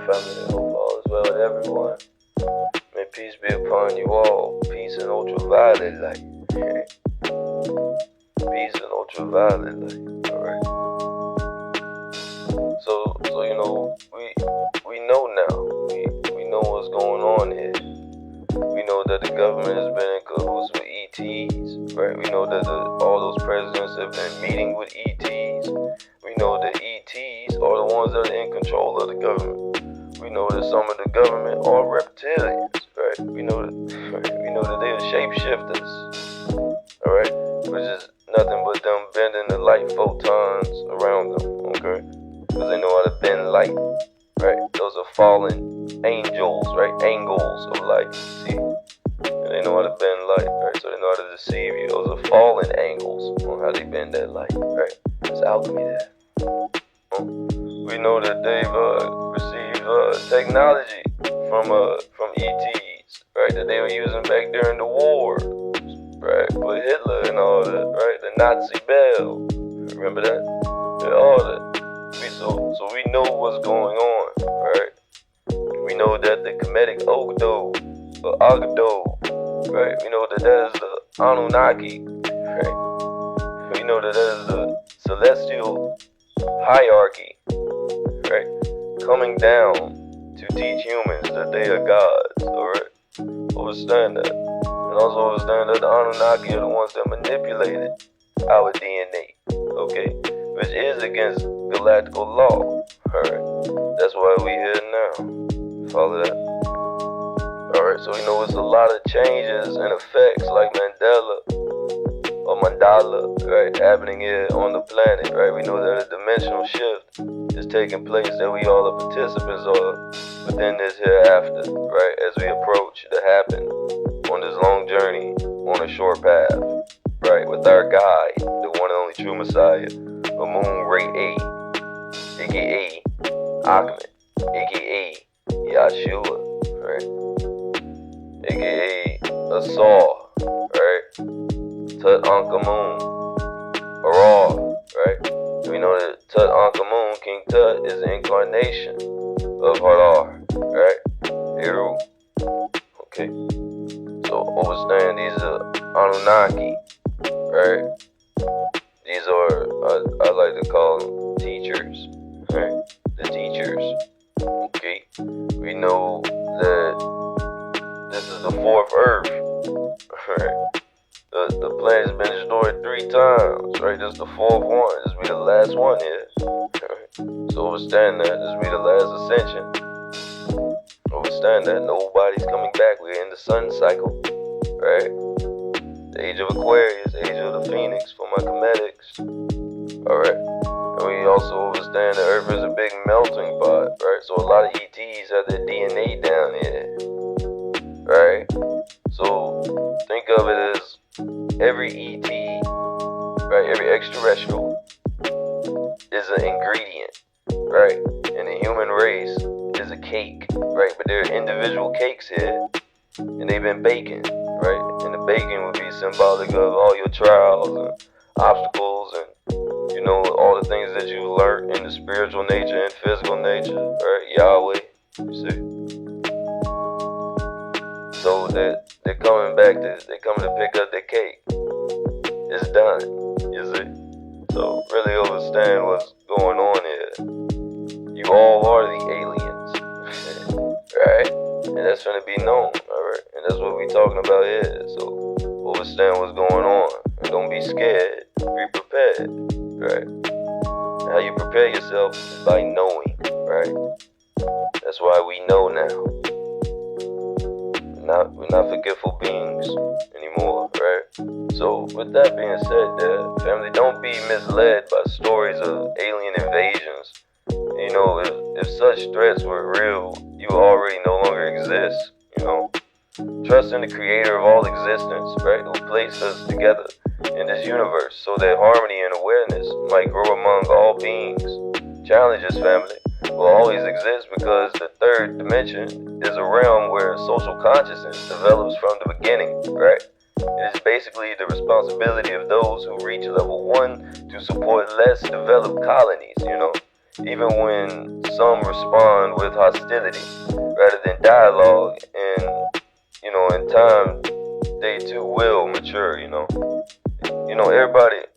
family. Hope all is well with everyone. May peace be upon you all. Peace and ultraviolet light. Peace and ultraviolet light. Alright. So we know now. We know what's going on here. We know that the government has been in cahoots with ETs, right? We know that all those presidents have been meeting with ETs. We know that ETs are the ones that are in control of the government. We know that some of the government are reptilians, right? We know that they are shapeshifters, all right? Which is nothing but them bending the light photons around them, okay? Because they know how to bend light, right? Those are fallen angels, right? Angles of light, see? And they know how to bend light, right? So they know how to deceive you. Those are fallen angles on how they bend that light, right? There's alchemy there. We know that they've received technology from ETs, right? That they were using back during the war, right? With Hitler and all that, right? The Nazi bell, remember that? Yeah, all that. So we know what's going on, right? We know that the Kemetic Ogdo, or Agdo, right? We know that is the Anunnaki, right? We know that is the celestial hierarchy, right? Coming down to teach humans that they are gods, alright? Understand that. And also understand that the Anunnaki are the ones that manipulated our DNA, okay? Which is against galactical law, alright? That's why we here now. Follow that? Alright, so we know it's a lot of changes and effects like Mandala, right, happening here on the planet, right? We know that a dimensional shift is taking place that we all are participants of within this hereafter, right? As we approach to happen on this long journey on a short path, right? With our guide, the one and only true Messiah, Amun, Rayay, aka Amon, aka Yeshua, right? Aka Asha, right? Tut Amun, Ra, right? We know that Tut Amun, King Tut, is the incarnation of Harar, right? Heru. Okay. So understand these are Anunnaki, right? These are I like to call them teachers, right? The teachers. Okay. We know that this is the fourth Earth, right? The planet's been destroyed 3 times, right? This is the 4th one. This will be the last one here. Right? So understand that. This will be the last ascension. Understand that nobody's coming back. We're in the sun cycle, right? The age of Aquarius, age of the Phoenix for my comedics. Alright? And we also understand that Earth is a big melting pot, right? So a lot of ETs have their DNA down here. Right? So think of it as every ET, right, every extraterrestrial is an ingredient, right? And the human race is a cake, right? But there are individual cakes here, and they've been baking, right? And the baking would be symbolic of all your trials and obstacles and, all the things that you learned in the spiritual nature and physical nature, right? Yahweh, you see? So that they're coming back, they're coming to pick up their cake. It's done, you see? So really understand what's going on here. You all are the aliens, right? And that's going to be known, alright? And that's what we're talking about here. So understand what's going on. And don't be scared. Be prepared, right? And how you prepare yourself is by knowing, right? That's why we know now. We're not forgetful beings anymore, right? So with that being said, family, don't be misled by stories of alien invasions. If such threats were real, you already no longer exist, Trust in the creator of all existence, right? Who placed us together in this universe so that harmony and awareness might grow among all beings. Challenges, family, will always exist because the third dimension is a realm where social consciousness develops from the beginning, right? It is basically the responsibility of those who reach level 1 to support less developed colonies, even when some respond with hostility rather than dialogue. And in time, they too will mature.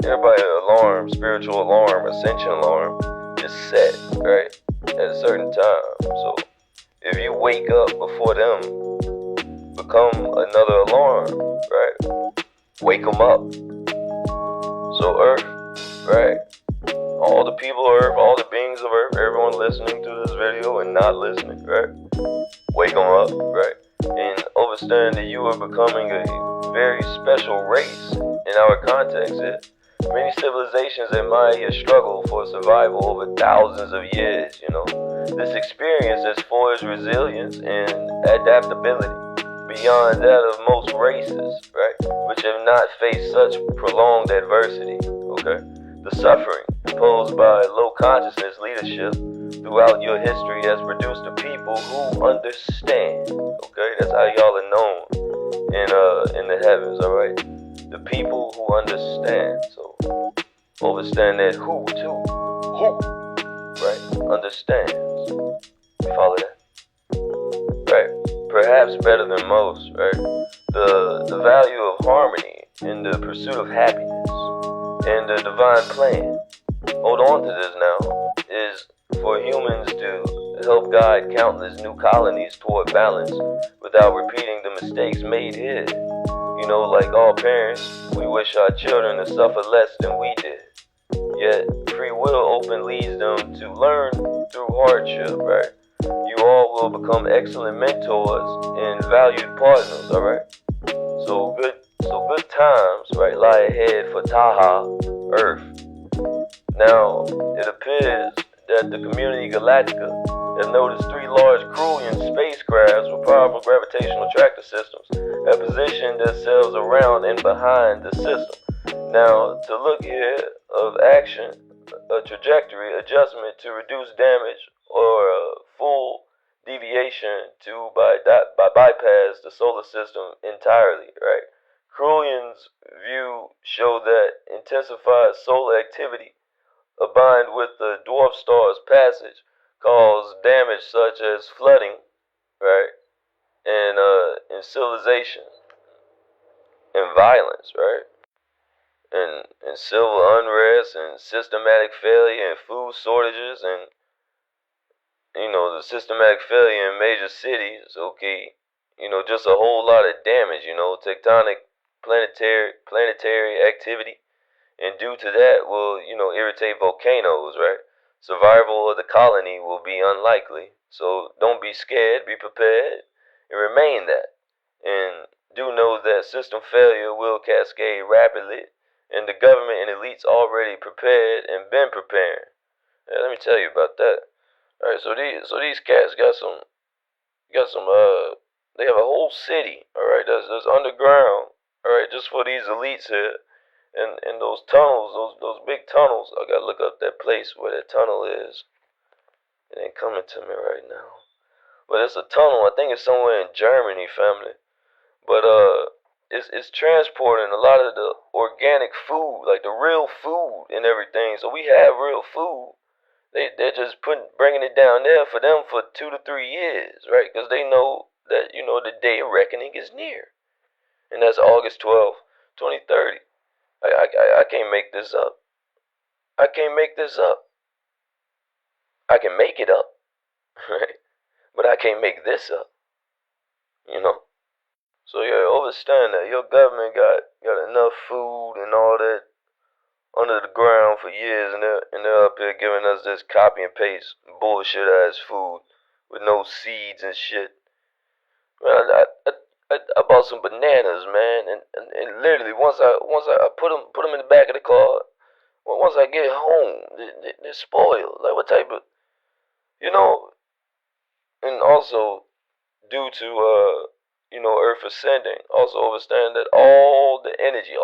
Everybody alarm, spiritual alarm, ascension alarm is set, right, at a certain time. So if you wake up before them, become another alarm, right? Wake them up. So Earth, right? All the people of Earth, all the beings of Earth, everyone listening to this video and not listening, right? Wake them up, right? And understand that you are becoming a very special race in our context. Many civilizations admire your struggle for survival over thousands of years, This experience has forged resilience and adaptability beyond that of most races, right? Which have not faced such prolonged adversity, okay? The suffering imposed by low consciousness leadership throughout your history has produced a people who understand, okay? That's how y'all are known in the heavens, alright? The people who understand. So understand that who too. Who, right? Understands. You follow that? Right. Perhaps better than most, right? The value of harmony in the pursuit of happiness and the divine plan. Hold on to this now. Is for humans to help guide countless new colonies toward balance without repeating the mistakes made here. Like all parents, we wish our children to suffer less than we did. Yet, free will often leads them to learn through hardship, right? You all will become excellent mentors and valued partners, alright? So good times, right, lie ahead for Taha, Earth. Now, it appears that the community Galactica has noticed 3 large Krulian spacecrafts with powerful gravitational attractor systems have positioned themselves around and behind the system. Now, to look here of action, a trajectory adjustment to reduce damage or a full deviation to bypass the solar system entirely, right? Krulian's view showed that intensified solar activity combined with the dwarf star's passage cause damage such as flooding, right, and civilization and violence, right, and civil unrest and systematic failure and food shortages and the systematic failure in major cities. Okay, just a whole lot of damage. Tectonic planetary activity. And due to that will, irritate volcanoes, right? Survival of the colony will be unlikely. So don't be scared, be prepared, and remain that. And do know that system failure will cascade rapidly, and the government and elites already prepared and been preparing. Let me tell you about that. Alright, so these cats got some they have a whole city, alright, that's underground, alright, just for these elites here. And those tunnels, those big tunnels, I gotta look up that place where that tunnel is. It ain't coming to me right now. But it's a tunnel, I think it's somewhere in Germany, family. But it's transporting a lot of the organic food, like the real food and everything. So we have real food. They're just bringing it down there for them for 2 to 3 years, right? Because they know that, the day of reckoning is near. And that's August 12th, 2030. I can't make this up. I can't make this up. I can make it up, right? But I can't make this up, So yeah, understand that your government got enough food and all that under the ground for years, and they're up here giving us this copy and paste bullshit ass food with no seeds and shit. Man, I bought some bananas, man, and literally once I put them in the back of the car. Well, once I get home, they're spoiled. Like, what type of, and also, due to, Earth ascending, also understand that all the energy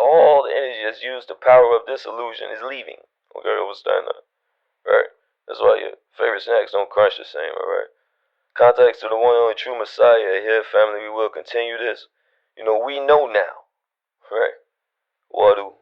that's used to power up this illusion is leaving. Okay, understand that, right? That's why your favorite snacks don't crunch the same, alright? Contacts to the one and only true Messiah here, family, we will continue this. We know now, right? Wadu.